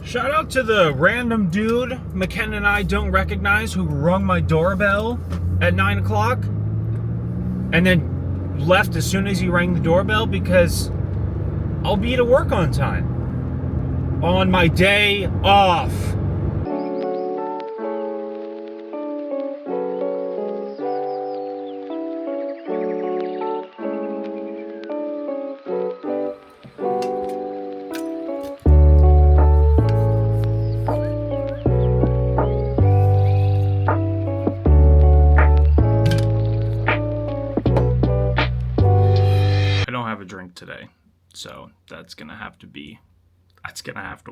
Shout out to the random dude McKenna and I don't recognize who rung my doorbell at 9 o'clock and then left as soon as he rang the doorbell because I'll be to work on time on my day off. Have a drink today, so that's gonna have to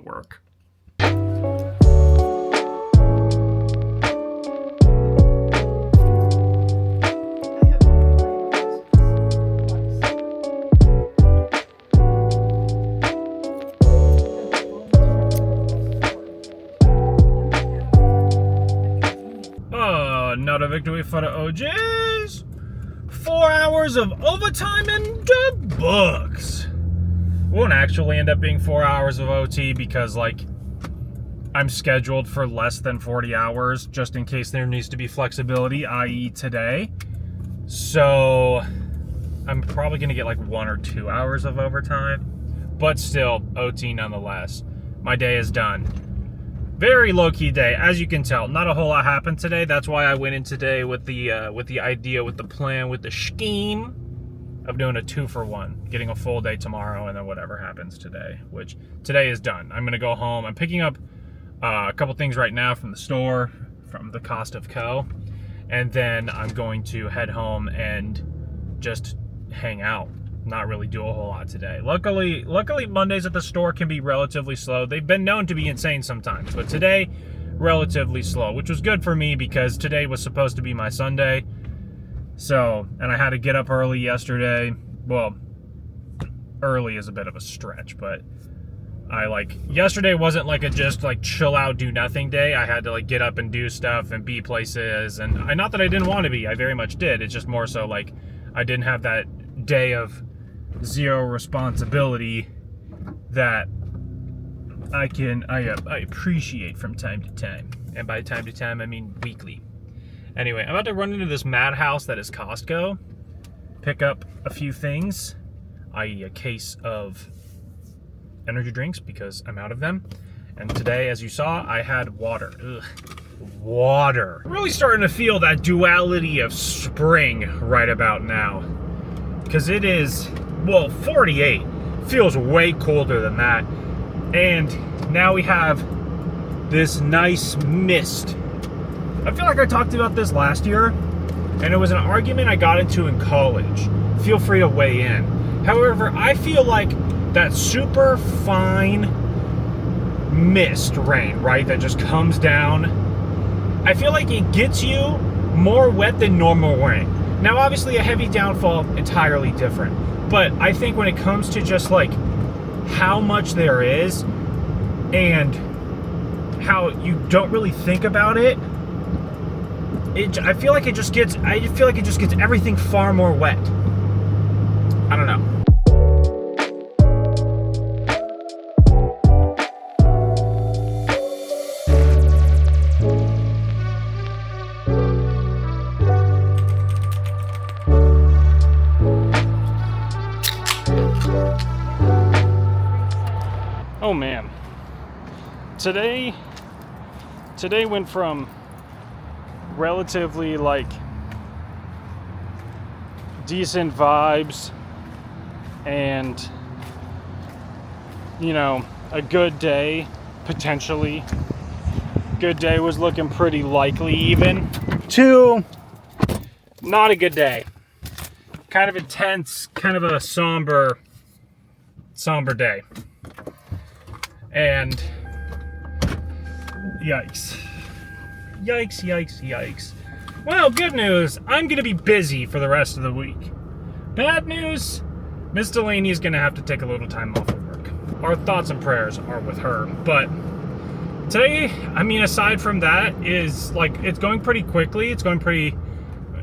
work. Another victory for the OJs. 4 hours of overtime in the books. Won't actually end up being 4 hours of OT because, like, I'm scheduled for less than 40 hours just in case there needs to be flexibility, i.e. today. So I'm probably going to get like 1 or 2 hours of overtime, but still OT nonetheless. My day is done. Very low-key day, as you can tell. Not a whole lot happened today. That's why I went in today with the idea, with the plan, with the scheme of doing a 2-for-1, getting a full day tomorrow and then whatever happens today, which today is done. I'm gonna go home. I'm picking up a couple things right now from the store, from the Cost of Co, and then I'm going to head home and just hang out. Not really do a whole lot today. Luckily Mondays at the store can be relatively slow. They've been known to be insane sometimes, but today, relatively slow, which was good for me because today was supposed to be my Sunday. So, and I had to get up early yesterday. Well, early is a bit of a stretch, but yesterday wasn't like a just like chill out, do nothing day. I had to like get up and do stuff and be places, and not that I didn't want to be, I very much did. It's just more so like I didn't have that day of zero responsibility that I appreciate from time to time. And by time to time, I mean weekly. Anyway, I'm about to run into this madhouse that is Costco, pick up a few things, i.e. a case of energy drinks because I'm out of them. And today, as you saw, I had water. Ugh. Water. I'm really starting to feel that duality of spring right about now. Because it is, well, 48. Feels way colder than that. And now we have this nice mist. I feel like I talked about this last year, and it was an argument I got into in college. Feel free to weigh in. However, I feel like that super fine mist rain, right, that just comes down, I feel like it gets you more wet than normal rain. Now, obviously, a heavy downfall, entirely different. But I think when it comes to just, like, how much there is and how you don't really think about it, I feel like it just gets everything far more wet. I don't know. Oh man. Today went from relatively like decent vibes and, you know, a good day, potentially. Good day was looking pretty likely even, to not a good day. Kind of intense, kind of a somber day. And yikes. Yikes. Well, good news, I'm going to be busy for the rest of the week. Bad news, Miss Delaney is going to have to take a little time off of work. Our thoughts and prayers are with her. But today, I mean, aside from that, is like, it's going pretty quickly. It's going pretty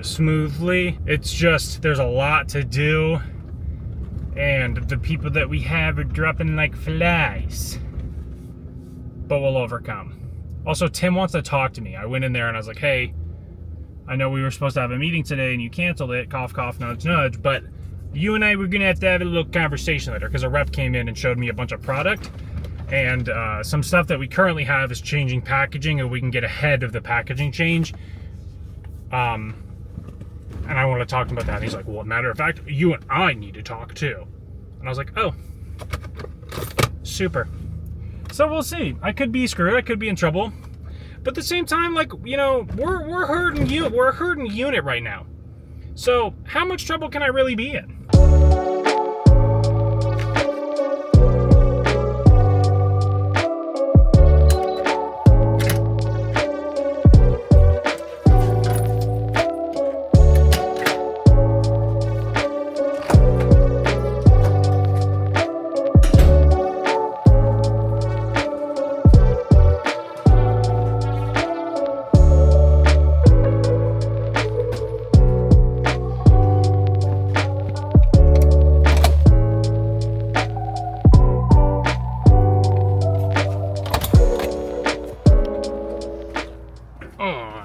smoothly. It's just, there's a lot to do. And the people that we have are dropping like flies. but we'll overcome. Also, Tim wants to talk to me. I went in there and I was like, hey, I know we were supposed to have a meeting today and you canceled it, cough, cough, nudge, nudge, but you and I were going to have a little conversation later because a rep came in and showed me a bunch of product and some stuff that we currently have is changing packaging and we can get ahead of the packaging change. And I want to talk to him about that. And he's like, well, matter of fact, you and I need to talk too. And I was like, oh, super. So we'll see. I could be screwed. I could be in trouble. But at the same time, like, you know, we're herding unit right now. So how much trouble can I really be in?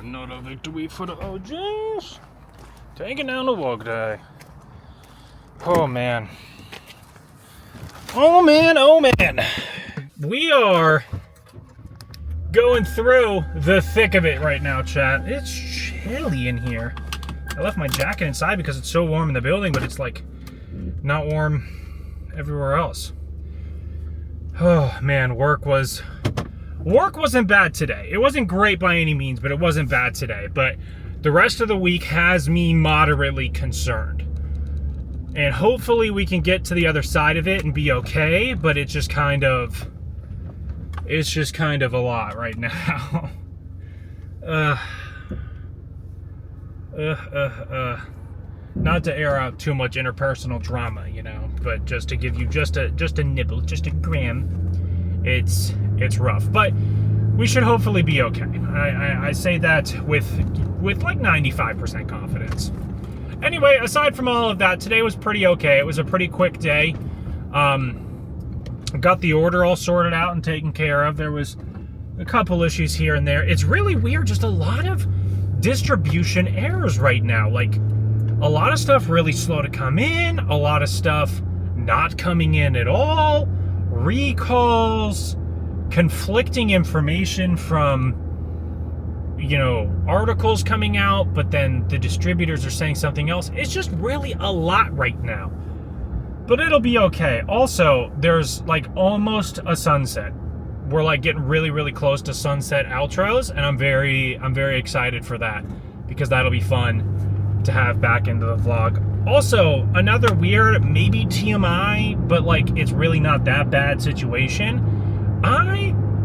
Another victory for the OGs. Taking down the workday. Oh man. Oh man, oh man. We are going through the thick of it right now, chat. It's chilly in here. I left my jacket inside because it's so warm in the building, but it's like not warm everywhere else. Oh man, work wasn't bad today. It wasn't great by any means, but it wasn't bad today. But the rest of the week has me moderately concerned. And hopefully we can get to the other side of it and be okay, but it's just kind of a lot right now. Not to air out too much interpersonal drama, you know, but just to give you just a nibble, just a gram. It's rough, but we should hopefully be okay. I say that with like 95% confidence. Anyway, aside from all of that, today was pretty okay. It was a pretty quick day. Got the order all sorted out and taken care of. There was a couple issues here and there. It's really weird, just a lot of distribution errors right now. Like, a lot of stuff really slow to come in, a lot of stuff not coming in at all, recalls, conflicting information from, you know, articles coming out, but then the distributors are saying something else. It's just really a lot right now. But it'll be okay. Also, there's like almost a sunset. We're like getting really, really close to sunset outros, and I'm very excited for that because that'll be fun to have back into the vlog. Also, another weird, maybe TMI, but like it's really not that bad situation.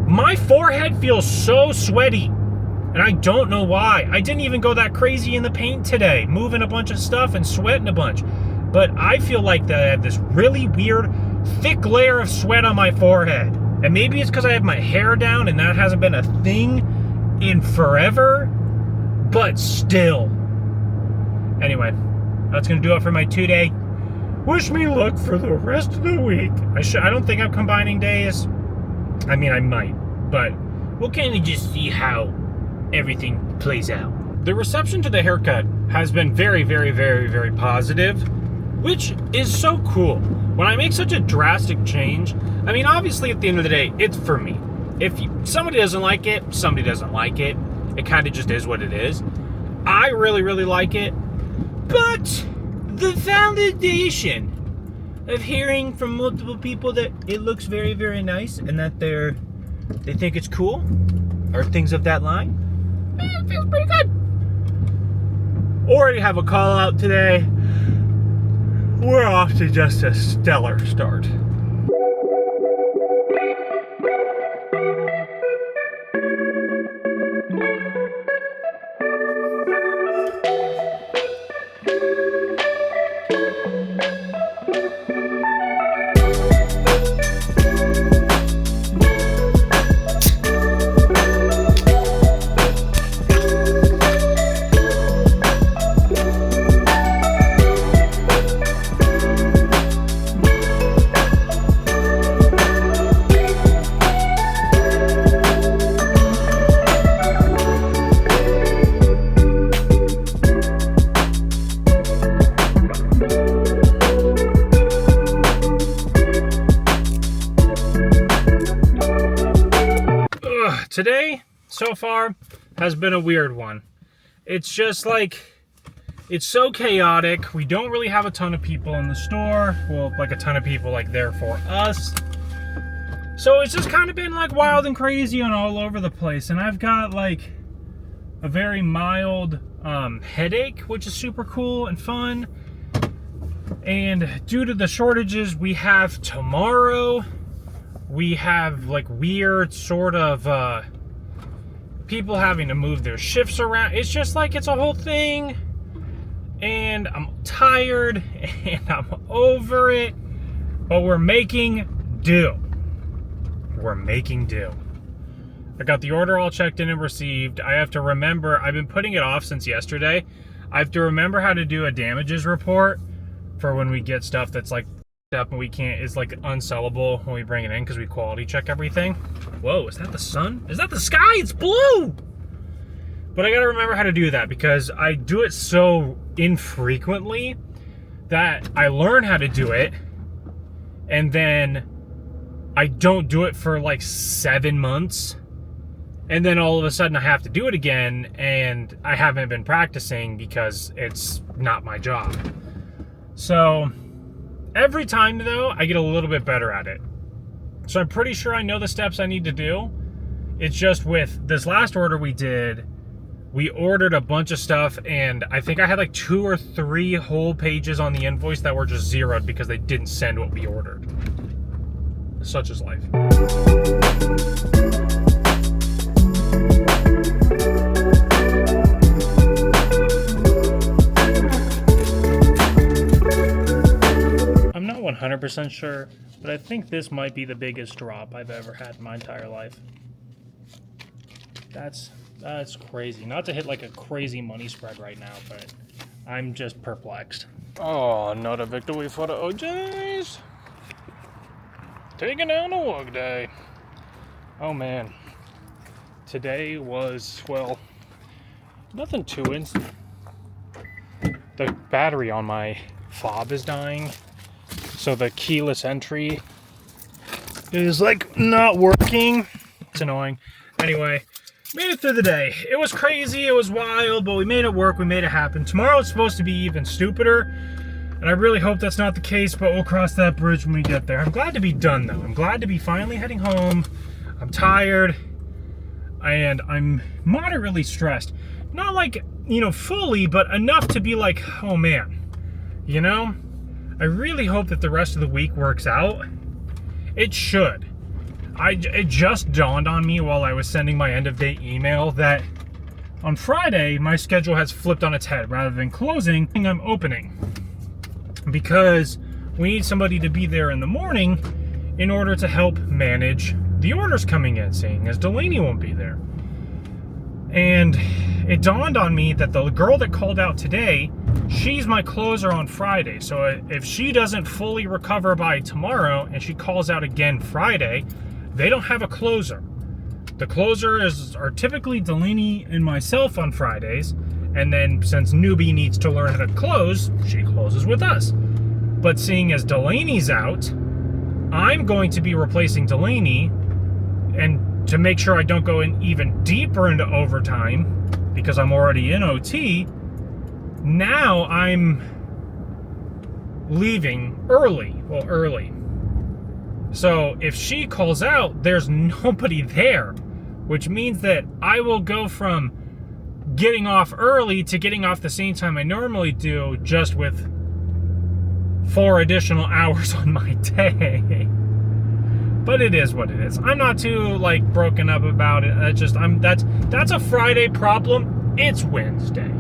My forehead feels so sweaty, and I don't know why. I didn't even go that crazy in the paint today, moving a bunch of stuff and sweating a bunch. But I feel like I have this really weird, thick layer of sweat on my forehead. And maybe it's because I have my hair down and that hasn't been a thing in forever, but still. Anyway, that's going to do it for my 2-day. Wish me luck for the rest of the week. I don't think I'm combining days. I mean, I might, but we'll kind of just see how everything plays out. The reception to the haircut has been very, very, very, very positive, which is so cool. When I make such a drastic change, I mean, obviously at the end of the day, it's for me. If somebody doesn't like it, somebody doesn't like it. It kind of just is what it is. I really, really like it. But the validation of hearing from multiple people that it looks very, very nice and that they think it's cool or things of that line, it feels pretty good. Already have a call out today. We're off to just a stellar start. today, so far, has been a weird one. It's just like, it's so chaotic. We don't really have a ton of people in the store. Well, like a ton of people like there for us. So it's just kind of been like wild and crazy and all over the place. And I've got like a very mild headache, which is super cool and fun. And due to the shortages we have tomorrow, we have like weird sort of people having to move their shifts around. It's just like, it's a whole thing. And I'm tired and I'm over it. But we're making do. We're making do. I got the order all checked in and received. I have to remember, I've been putting it off since yesterday. I have to remember how to do a damages report for when we get stuff that's like up and we can't, is like unsellable when we bring it in because we quality check everything. Whoa, is that the sun? Is that the sky? It's blue! But I gotta remember how to do that because I do it so infrequently that I learn how to do it and then I don't do it for like 7 months. And then all of a sudden I have to do it again and I haven't been practicing because it's not my job. So every time though, I get a little bit better at it. So I'm pretty sure I know the steps I need to do. It's just with this last order we did, we ordered a bunch of stuff and I think I had like 2 or 3 whole pages on the invoice that were just zeroed because they didn't send what we ordered. Such is life. I'm not 100% sure, but I think this might be the biggest drop I've ever had in my entire life. That's crazy. Not to hit like a crazy money spread right now, but I'm just perplexed. Oh, not a victory for the OJs. Taking down a work day. Oh man. Today was, well, nothing too instant. The battery on my fob is dying. So the keyless entry is like not working. It's annoying. Anyway, made it through the day. It was crazy, it was wild, but we made it work, we made it happen. Tomorrow it's supposed to be even stupider, and I really hope that's not the case, but we'll cross that bridge when we get there. I'm glad to be done though. I'm glad to be finally heading home. I'm tired, and I'm moderately stressed. Not like, you know, fully, but enough to be like, oh man, you know? I really hope that the rest of the week works out. It should. It just dawned on me while I was sending my end of day email that on Friday, my schedule has flipped on its head. Rather than closing, I'm opening. Because we need somebody to be there in the morning in order to help manage the orders coming in, seeing as Delaney won't be there. And it dawned on me that the girl that called out today, she's my closer on Friday. So if she doesn't fully recover by tomorrow and she calls out again Friday, they don't have a closer. The closer are typically Delaney and myself on Fridays. And then since newbie needs to learn how to close, she closes with us. But seeing as Delaney's out, I'm going to be replacing Delaney, and to make sure I don't go in even deeper into overtime, because I'm already in OT, now I'm leaving early. Well, early. So if she calls out, there's nobody there, which means that I will go from getting off early to getting off the same time I normally do, just with 4 additional hours on my day. But it is what it is. I'm not too like broken up about it. That's a Friday problem. It's Wednesday.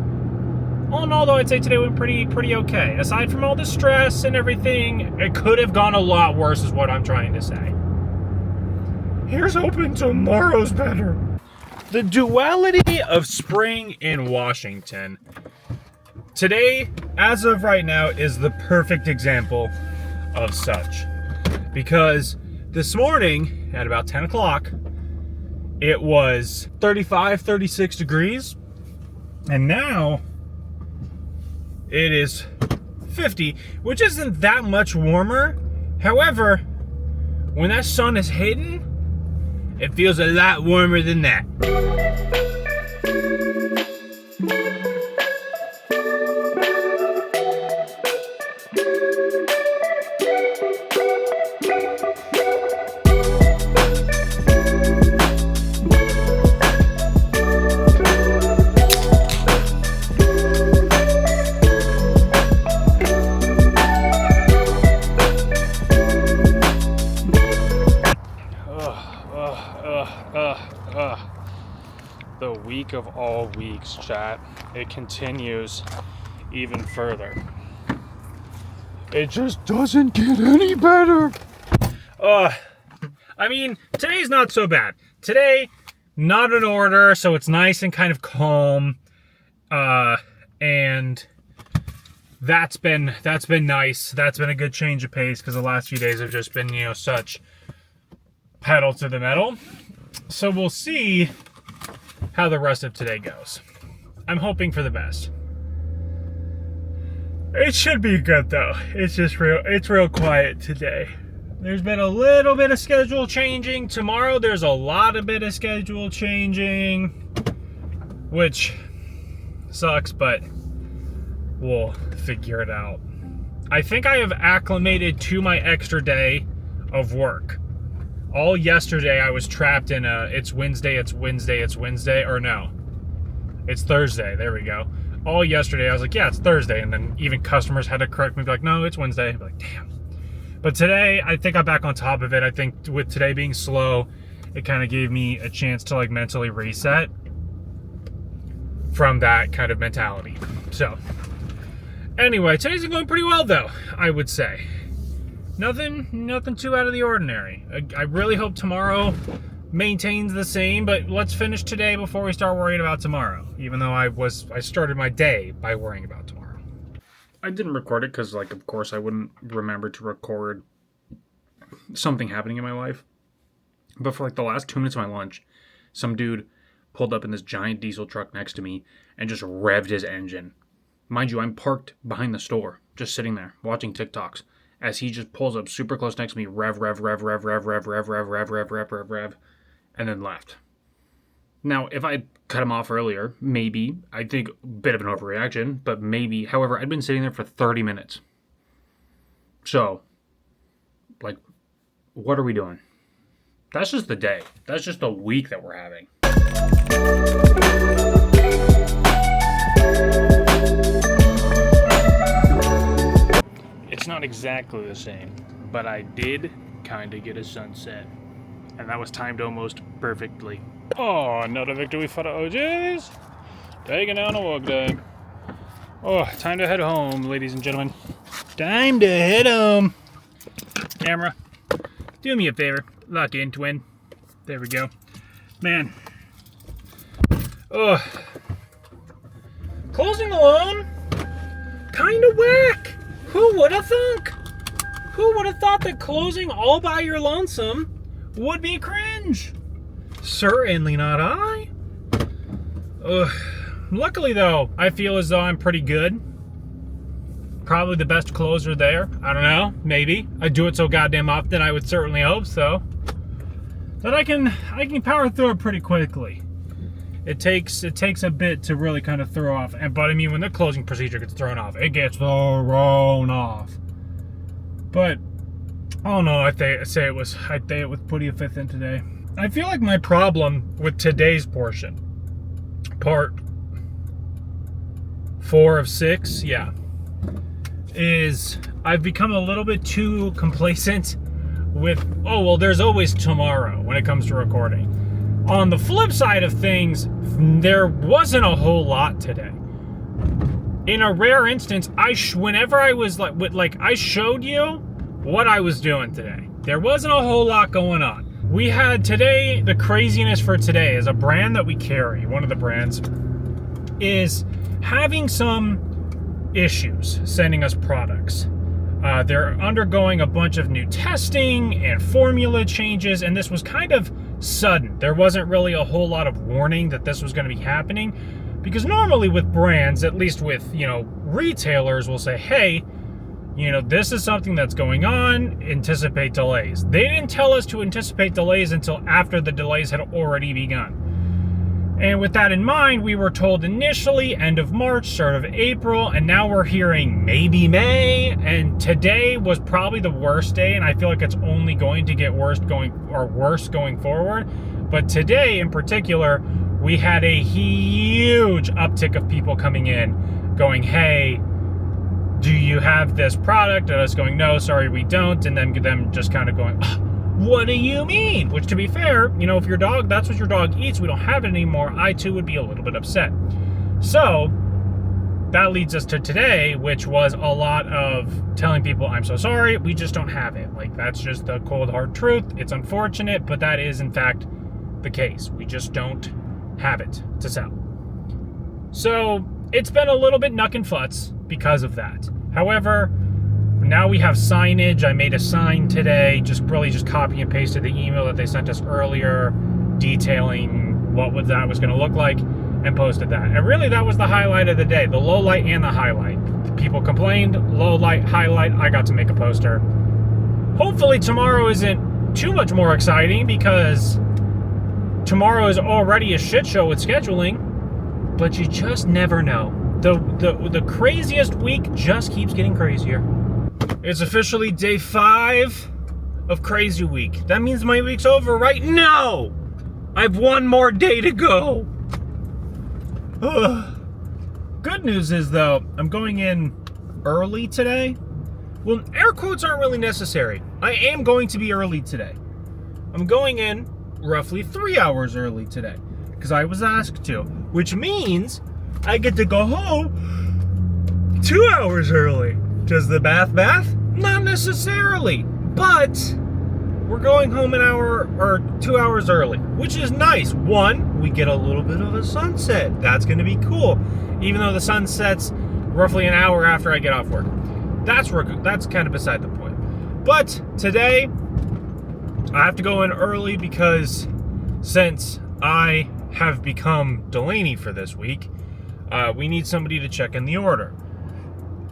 All in all, though, I'd say today went pretty okay. Aside from all the stress and everything, it could have gone a lot worse, is what I'm trying to say. Here's hoping tomorrow's better. The duality of spring in Washington. Today, as of right now, is the perfect example of such. Because this morning, at about 10 o'clock, it was 35, 36 degrees. And now, it is 50, which isn't that much warmer. However, when that sun is hitting, It feels a lot warmer than that. The week of all weeks, chat. It continues even further. It just doesn't get any better. I mean, today's not so bad. Today, not an order, so it's nice and kind of calm. And that's been nice. That's been a good change of pace because the last few days have just been, such pedal to the metal. So we'll see how the rest of today goes. I'm hoping for the best. It should be good though. It's real quiet today. There's been a little bit of schedule changing. Tomorrow there's a lot of bit of schedule changing, which sucks, but we'll figure it out. I think I have acclimated to my extra day of work. All yesterday I was trapped in it's Wednesday, or no, it's Thursday, there we go. All yesterday I was like, yeah, it's Thursday, and then even customers had to correct me, be like, no, it's Wednesday. I'd be like, damn. But today, I think I'm back on top of it. I think with today being slow, it kind of gave me a chance to like mentally reset from that kind of mentality. So, anyway, today's going pretty well though, I would say. Nothing too out of the ordinary. I really hope tomorrow maintains the same, but let's finish today before we start worrying about tomorrow. Even though I started my day by worrying about tomorrow. I didn't record it because, like, of course I wouldn't remember to record something happening in my life. But for like the last 2 minutes of my lunch, some dude pulled up in this giant diesel truck next to me and just revved his engine. Mind you, I'm parked behind the store, just sitting there, watching TikToks. As he just pulls up super close next to me, rev, and then left. Now, if I cut him off earlier, maybe, I think a bit of an overreaction, but maybe. However, I'd been sitting there for 30 minutes. So, like, what are we doing? That's just the day. That's just the week that we're having. It's not exactly the same, but I did kind of get a sunset, and that was timed almost perfectly. Oh, another victory for the OJs. Taking down a work day. Oh, time to head home, ladies and gentlemen. Time to head home. Camera, do me a favor. Lock in, twin. There we go. Man. Oh. Closing alone? Kind of whack. Who would have thunk? Who would have thought that closing all by your lonesome would be cringe? Certainly not I. Ugh. Luckily though, I feel as though I'm pretty good. Probably the best closer there. I don't know, maybe. I do it so goddamn often, I would certainly hope so. That I can power through it pretty quickly. It takes a bit to really kind of throw off. But I mean, when the closing procedure gets thrown off, it gets thrown off. But I don't know. I'd say it was pretty efficient today. I feel like my problem with today's portion, part 4 of 6, yeah, is I've become a little bit too complacent with, oh, well, there's always tomorrow when it comes to recording. On the flip side of things, there wasn't a whole lot today. In a rare instance, whenever I was I showed you what I was doing today. There wasn't a whole lot going on. We had today, the craziness for today is a brand that we carry, one of the brands, is having some issues sending us products. They're undergoing a bunch of new testing and formula changes, and this was kind of sudden. There wasn't really a whole lot of warning that this was going to be happening, because normally with brands, at least with, retailers, will say, hey, this is something that's going on, anticipate delays. They didn't tell us to anticipate delays until after the delays had already begun. And with that in mind, we were told initially end of March, start of April, and now we're hearing maybe May, and today was probably the worst day, and I feel like it's only going to get worse going forward. But today in particular, we had a huge uptick of people coming in going, hey, do you have this product? And us going, no, sorry, we don't. And then them just kind of going, oh, what do you mean? Which, to be fair, if your dog, that's what your dog eats, we don't have it anymore, I too would be a little bit upset. So that leads us to today, which was a lot of telling people, I'm so sorry, we just don't have it. Like, that's just the cold hard truth. It's unfortunate, but that is in fact the case. We just don't have it to sell. So it's been a little bit knuck and futz because of that. However, now we have signage. I made a sign today, just copy and pasted the email that they sent us earlier, detailing what that was going to look like, and posted that. And really, that was the highlight of the day, the low light and the highlight. People complained, low light, highlight, I got to make a poster. Hopefully tomorrow isn't too much more exciting, because tomorrow is already a shit show with scheduling, but you just never know. The craziest week just keeps getting crazier. It's officially day 5 of Crazy Week. That means my week's over, right? No! I have one more day to go. Ugh. Good news is, though, I'm going in early today. Well, air quotes aren't really necessary. I am going to be early today. I'm going in roughly 3 hours early today, because I was asked to, which means I get to go home 2 hours early. Does the bath? Not necessarily, but we're going home an hour or 2 hours early, which is nice. One, we get a little bit of a sunset. That's going to be cool, even though the sun sets roughly an hour after I get off work. That's kind of beside the point. But today, I have to go in early because since I have become Delaney for this week, we need somebody to check in the order.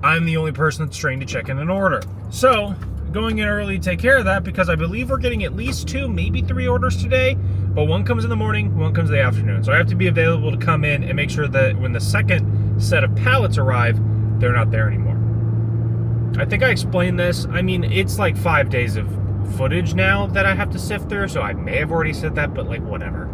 I'm the only person that's trained to check in an order. So, going in early to take care of that, because I believe we're getting at least 2, maybe 3 orders today, but one comes in the morning, one comes in the afternoon. So I have to be available to come in and make sure that when the second set of pallets arrive, they're not there anymore. I think I explained this. I mean, it's like 5 days of footage now that I have to sift through, so I may have already said that, but like, whatever.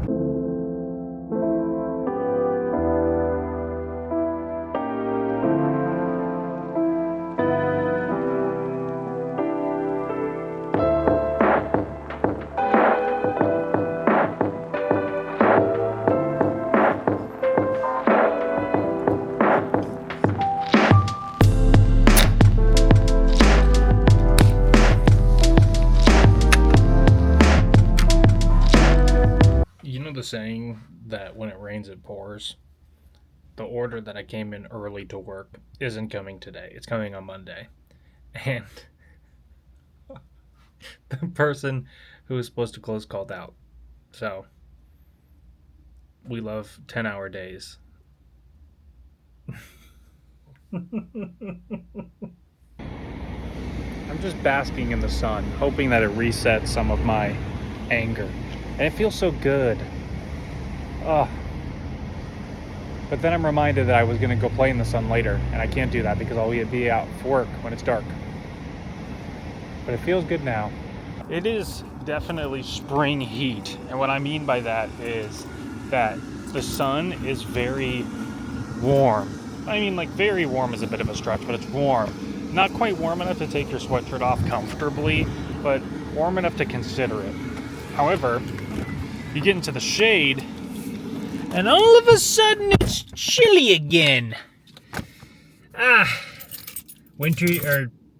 The saying that when it rains it pours, the order that I came in early to work isn't coming today. It's coming on Monday. And the person who was supposed to close called out. So we love 10-hour days. I'm just basking in the sun, hoping that it resets some of my anger. And it feels so good. Oh. But then I'm reminded that I was going to go play in the sun later, and I can't do that because I'll be out for work when it's dark. But it feels good now. It is definitely spring heat, and what I mean by that is that the sun is very warm. I mean, like, very warm is a bit of a stretch, but it's warm. Not quite warm enough to take your sweatshirt off comfortably, but warm enough to consider it. However, you get into the shade, and all of a sudden it's chilly again.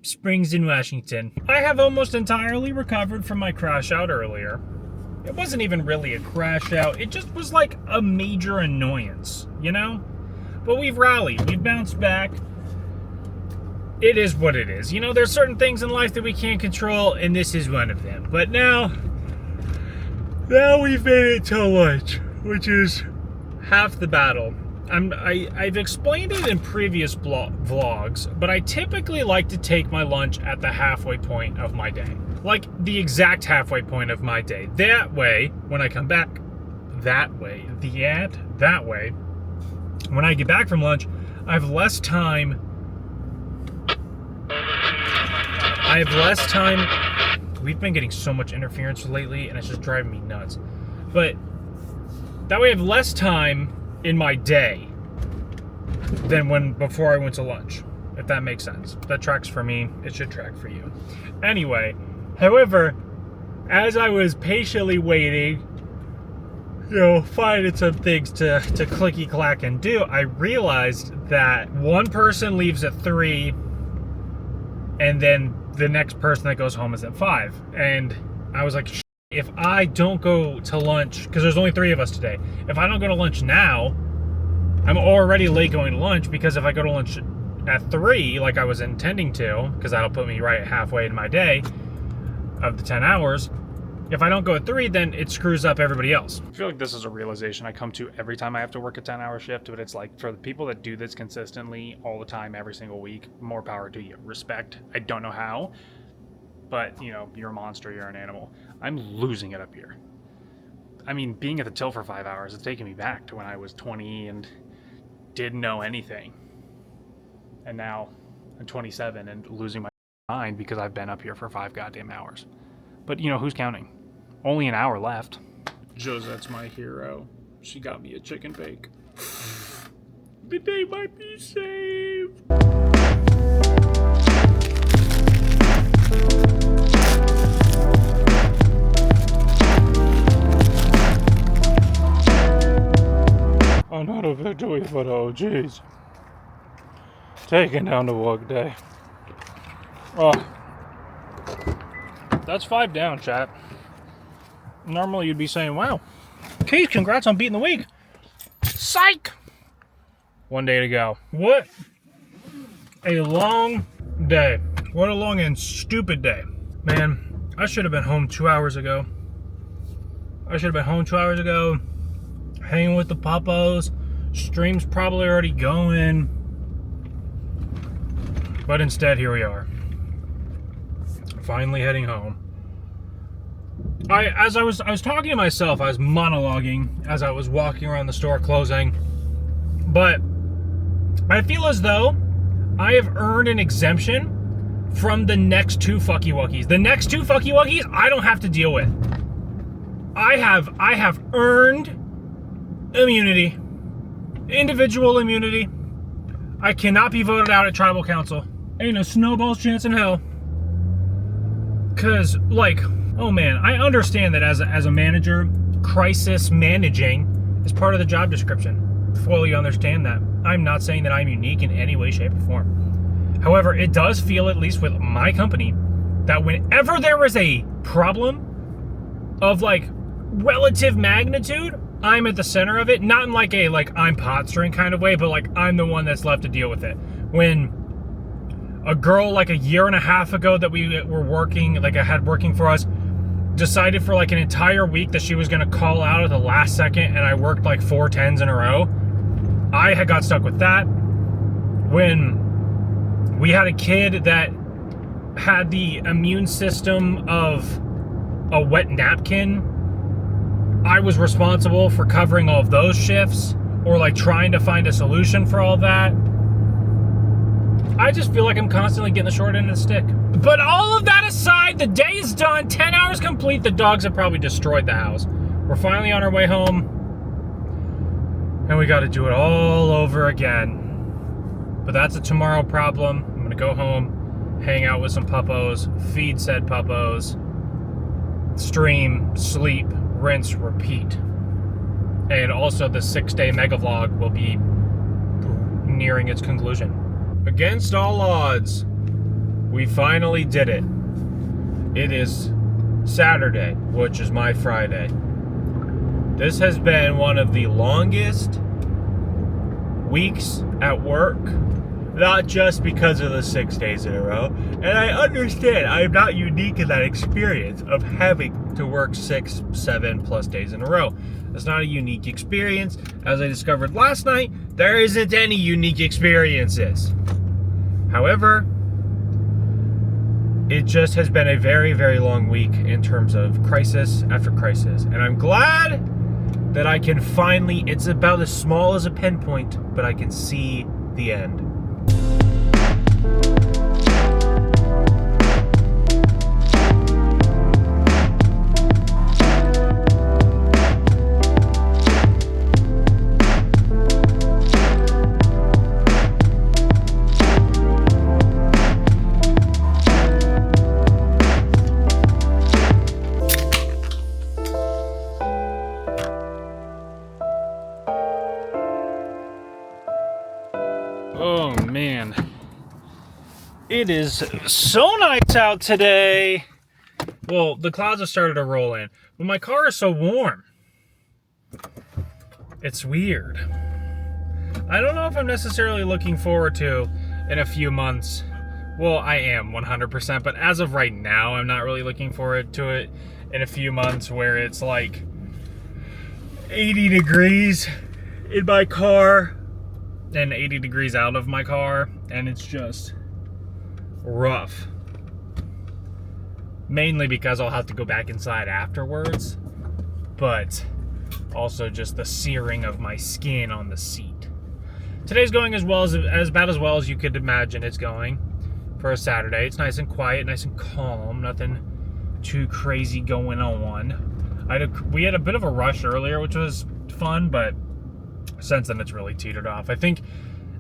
Springs in Washington. I have almost entirely recovered from my crash out earlier. It wasn't even really a crash out, it just was like a major annoyance, you know? But we've rallied, we've bounced back. It is what it is. You know, there's certain things in life that we can't control, and this is one of them. But now we've made it till lunch, which is half the battle. I've explained it in previous vlogs, but I typically like to take my lunch at the halfway point of my day. Like the exact halfway point of my day. That way, when I come back, that way, when I get back from lunch, I have less time. We've been getting so much interference lately, and it's just driving me nuts. But that way I have less time in my day than before I went to lunch, if that makes sense. That tracks for me. It should track for you. Anyway, however, as I was patiently waiting, finding some things to clicky clack and do, I realized that one person leaves at 3, and then the next person that goes home is at 5. And I was like, if I don't go to lunch, because there's only 3 of us today, if I don't go to lunch now, I'm already late going to lunch, because if I go to lunch at 3, like I was intending to, because that'll put me right halfway in my day of the 10 hours, if I don't go at 3, then it screws up everybody else. I feel like this is a realization I come to every time I have to work a 10-hour shift, but it's like, for the people that do this consistently all the time, every single week, more power to you. Respect. I don't know how, but you're a monster, you're an animal. I'm losing it up here. I mean, being at the till for 5 hours, it's taking me back to when I was 20 and didn't know anything. And now I'm 27 and losing my mind because I've been up here for 5 goddamn hours. But who's counting? Only an hour left. Josette's my hero. She got me a chicken bake. The day might be saved. Another victory for the OGs. Taking down the work day. Oh. That's 5 down, chat. Normally you'd be saying, wow, Keith, congrats on beating the week. Psych! 1 day to go. What a long day. What a long and stupid day. Man, I should have been home 2 hours ago. Hanging with the puppos. Stream's probably already going. But instead, here we are. Finally heading home. I was talking to myself, I was monologuing as I was walking around the store closing, but I feel as though I have earned an exemption from the next 2 fucky wuckies. The next 2 fucky wuckies I don't have to deal with. I have earned immunity. Individual immunity. I cannot be voted out at tribal council. Ain't a snowball's chance in hell. Cause oh man, I understand that as a manager, crisis managing is part of the job description. Fully understand that. I'm not saying that I'm unique in any way, shape, or form. However, it does feel, at least with my company, that whenever there is a problem of relative magnitude, I'm at the center of it. Not in a I'm pot stirring kind of way, but I'm the one that's left to deal with it. When a girl a year and a half ago that we were working, I had working for us, decided for an entire week that she was going to call out at the last second, and I worked 4 10s in a row. I had got stuck with that. When we had a kid that had the immune system of a wet napkin, I was responsible for covering all of those shifts, or trying to find a solution for all that. I just feel like I'm constantly getting the short end of the stick. But all of that aside, the day is done, 10 hours complete. The dogs have probably destroyed the house. We're finally on our way home, and we got to do it all over again. But that's a tomorrow problem. I'm gonna go home, hang out with some puppos, feed said puppos, stream, sleep, rinse, repeat. And also the 6-day mega vlog will be nearing its conclusion. Against all odds, we finally did it. It is Saturday, which is my Friday. This has been one of the longest weeks at work, not just because of the 6 days in a row. And I understand I'm not unique in that experience of having to work 6-7+ days in a row. It's not a unique experience. As I discovered last night, There isn't any unique experiences. However, it just has been a very, very long week in terms of crisis after crisis. And I'm glad that I can finally, it's about as small as a pinpoint, but I can see the end. Oh man, it is so nice out today. Well, the clouds have started to roll in, but my car is so warm. It's weird. I don't know if I'm necessarily looking forward to in a few months. Well, I am 100%, but as of right now, I'm not really looking forward to it in a few months where it's like 80 degrees in my car and 80 degrees out of my car, and it's just rough. Mainly because I'll have to go back inside afterwards, but also just the searing of my skin on the seat. Today's going as about as well as you could imagine it's going for a Saturday. It's nice and quiet, nice and calm, nothing too crazy going on. We had a bit of a rush earlier, which was fun, but since then it's really teetered off. I think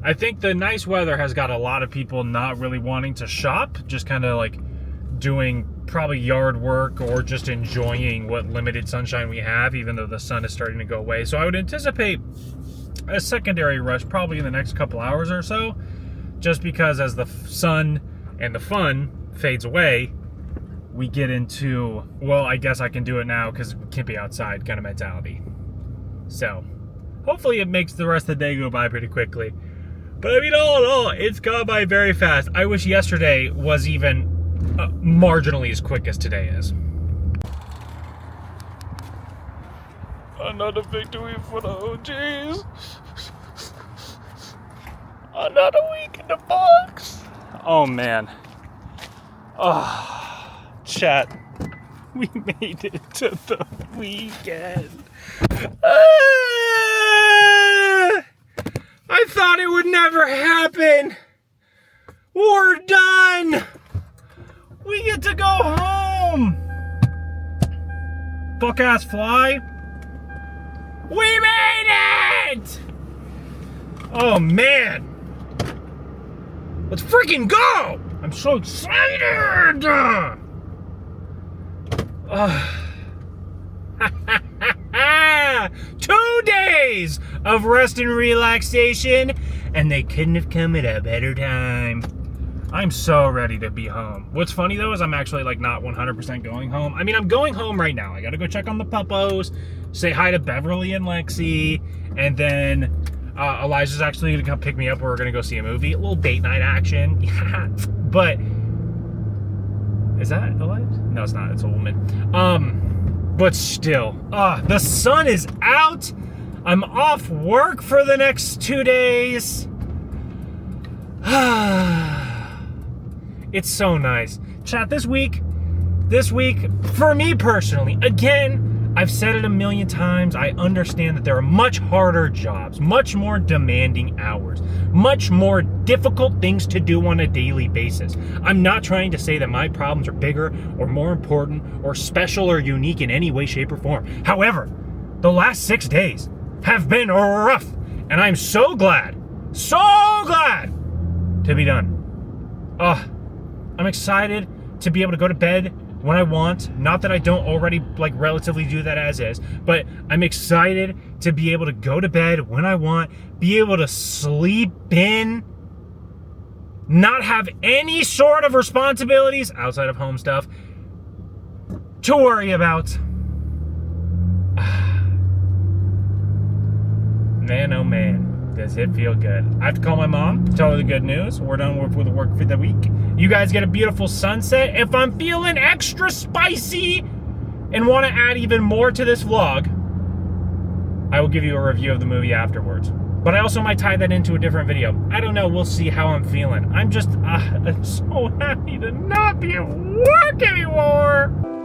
the nice weather has got a lot of people not really wanting to shop, just kind of like doing probably yard work or just enjoying what limited sunshine we have, even though the sun is starting to go away. So I would anticipate a secondary rush probably in the next couple hours or so, just because as the sun and the fun fades away, we get into, well, I guess I can do it now because we can't be outside kind of mentality. So hopefully it makes the rest of the day go by pretty quickly. But I mean, all in all, it's gone by very fast. I wish yesterday was even marginally as quick as today is. Another victory for the OGs. Another week in the books. Oh man. Oh, chat. We made it to the weekend. I thought it would never happen. We're done. We get to go home. Fuck ass fly. We made it. Oh man. Let's freaking go. I'm so excited. 2 days of rest and relaxation, and they couldn't have come at a better time. I'm so ready to be home. What's funny though is I'm actually like not 100% going home. I mean, I'm going home right now. I gotta go check on the puppos, say hi to Beverly and Lexi, and then Elijah's actually gonna come pick me up. We're gonna go see a movie, a little date night action. Yeah, but is that Elijah? No, it's not. It's a woman. But still, the sun is out. I'm off work for the next 2 days. It's so nice. Chat, this week, for me personally, again, I've said it a million times, I understand that there are much harder jobs, much more demanding hours, much more difficult things to do on a daily basis. I'm not trying to say that my problems are bigger or more important or special or unique in any way, shape, or form. However, the last 6 days have been rough, and I'm so glad to be done. I'm excited to be able to go to bed when I want. Not that I don't already like relatively do that as is, but I'm excited to be able to go to bed when I want, be able to sleep in, not have any sort of responsibilities outside of home stuff to worry about. Man, oh man, does it feel good. I have to call my mom, tell her the good news. We're done with the work for the week. You guys get a beautiful sunset. If I'm feeling extra spicy and want to add even more to this vlog, I will give you a review of the movie afterwards. But I also might tie that into a different video. I don't know. We'll see how I'm feeling. I'm so happy to not be at work anymore.